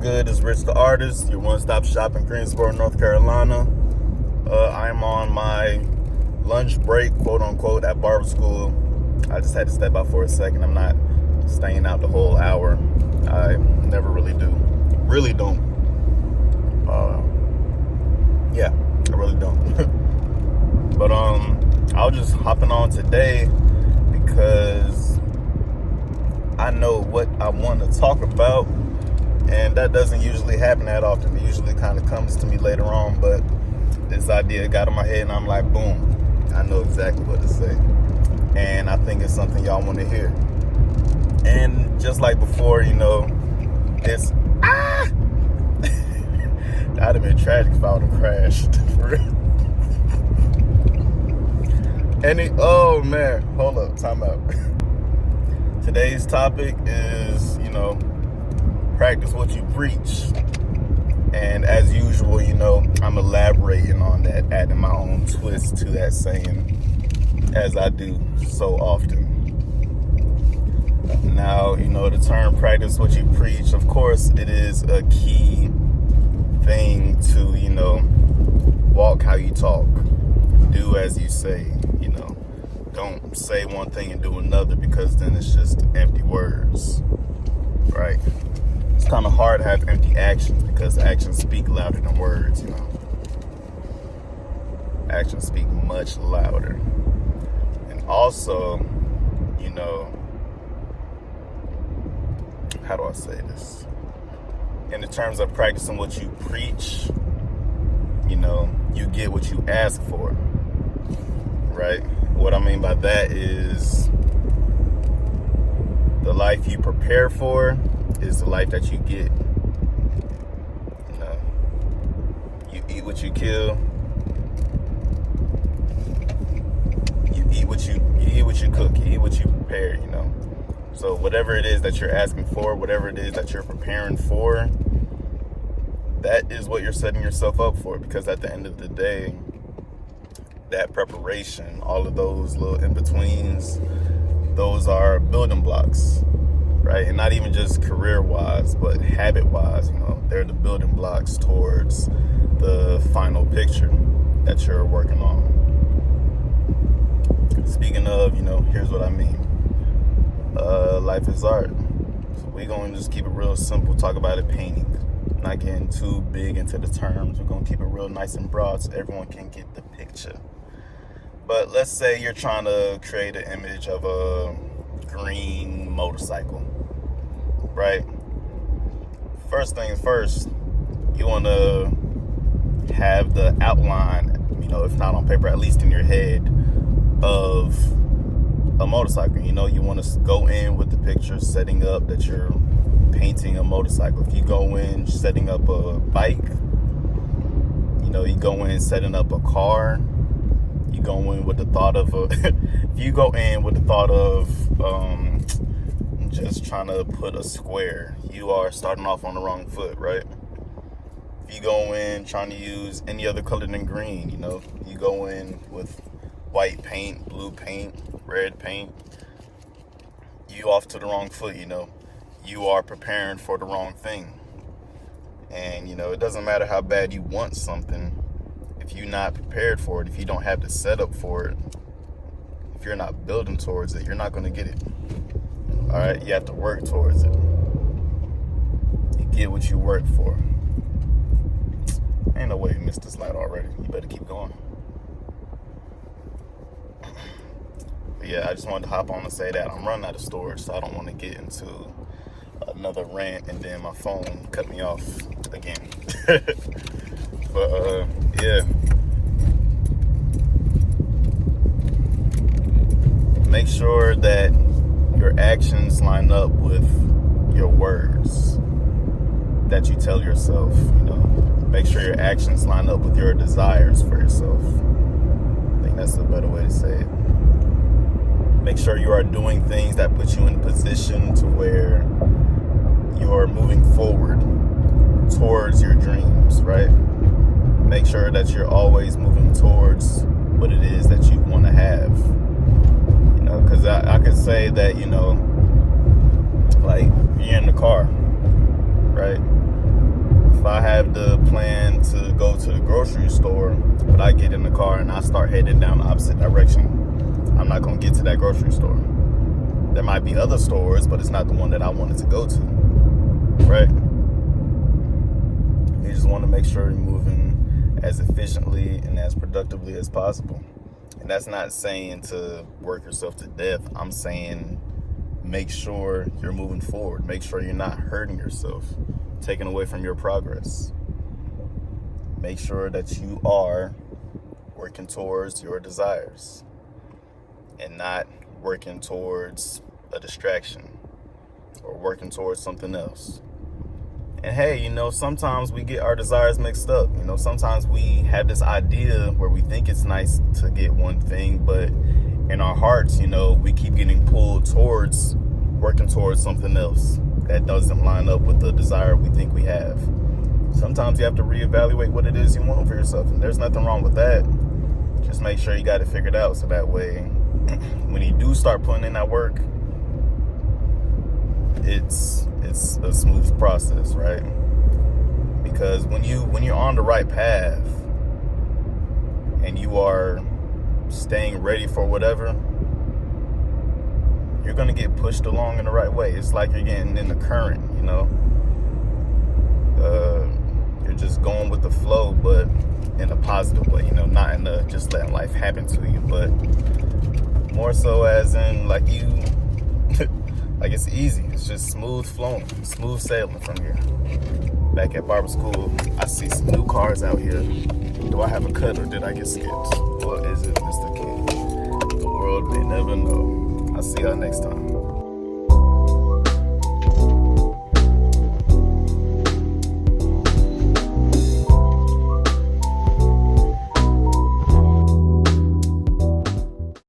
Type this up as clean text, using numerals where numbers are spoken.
good? It's Rich the Artist, your one-stop shop in Greensboro, North Carolina. I'm on my lunch break, quote-unquote, at barber school. I just had to step out for a second. I'm not staying out the whole hour. I never really do. Really don't. Yeah, I really don't. But I was just hopping on today because I know what I want to talk about, and that doesn't usually happen that often. It usually kind of comes to me later on, but this idea got in my head and I'm like, boom, I know exactly what to say. And I think it's something y'all want to hear. And just like before, it's that'd have been tragic if I would have crashed. For real. Oh man, hold up, time out. Today's topic is, practice what you preach. And as usual, I'm elaborating on that, adding my own twist to that saying, as I do so often. Now, the term practice what you preach, of course, it is a key thing to, walk how you talk, do as you say, don't say one thing and do another, because then it's just empty words, right? It's kind of hard to have empty actions because actions speak louder than words, Actions speak much louder. And also, how do I say this? In the terms of practicing what you preach, you get what you ask for, right? What I mean by that is the life you prepare for is the life that you get. You eat what you kill. You eat what you cook. You eat what you prepare, So whatever it is that you're asking for, whatever it is that you're preparing for, that is what you're setting yourself up for. Because at the end of the day, that preparation, all of those little in-betweens, those are building blocks, right? And not even just career-wise, but habit-wise, they're the building blocks towards the final picture that you're working on. Speaking of, here's what I mean. Life is art. So we're going to just keep it real simple, talk about it painting. Not getting too big into the terms. We're going to keep it real nice and broad so everyone can get the picture. But let's say you're trying to create an image of a green motorcycle, right? First things first, you want to have the outline, if not on paper, at least in your head, of a motorcycle. You want to go in with the picture setting up that you're painting a motorcycle. If you go in setting up a bike, you go in setting up a car, you go in with the thought of if you go in with the thought of just trying to put a square, you are starting off on the wrong foot, right? If you go in trying to use any other color than green, you go in with white paint, blue paint, red paint, you off to the wrong foot, you are preparing for the wrong thing. And, it doesn't matter how bad you want something. If you're not prepared for it, if you don't have the setup for it, if you're not building towards it, you're not going to get it. All right? You have to work towards it. You get what you work for. Ain't no way you missed this light already. You better keep going. But yeah, I just wanted to hop on and say that I'm running out of storage, so I don't want to get into another rant and then my phone cut me off again. But yeah, make sure that your actions line up with your words that you tell yourself. Make sure your actions line up with your desires for yourself. I think that's a better way to say it. Make sure you are doing things that put you in a position to where you're moving forward towards your dreams, right? Make sure that you're always moving towards what it is that you want to have. Because I could say that, like, you're in the car, right? have the plan to go to the grocery store, but I get in the car and I start heading down the opposite direction, I'm not going to get to that grocery store. There might be other stores, but it's not the one that I wanted to go to, right? You just want to make sure you're moving as efficiently and as productively as possible. And that's not saying to work yourself to death. I'm saying make sure you're moving forward. Make sure you're not hurting yourself, taking away from your progress. Make sure that you are working towards your desires and not working towards a distraction or working towards something else. And hey, sometimes we get our desires mixed up. Sometimes we have this idea where we think it's nice to get one thing, but in our hearts, we keep getting pulled towards working towards something else that doesn't line up with the desire we think we have. Sometimes you have to reevaluate what it is you want for yourself, and there's nothing wrong with that. Just make sure you got it figured out, so that way when you do start putting in that work, it's a smooth process, right? Because when you're on the right path and you are staying ready for whatever, you're gonna get pushed along in the right way. It's like you're getting in the current, you're just going with the flow, but in a positive way, not in the just letting life happen to you, but more so as in like you like it's easy. It's just smooth flowing, smooth sailing from here. Back at barber school, I see some new cars out here. Do I have a cut or did I get skipped? Or is it Mr. King? The world may never know. I'll see y'all next time.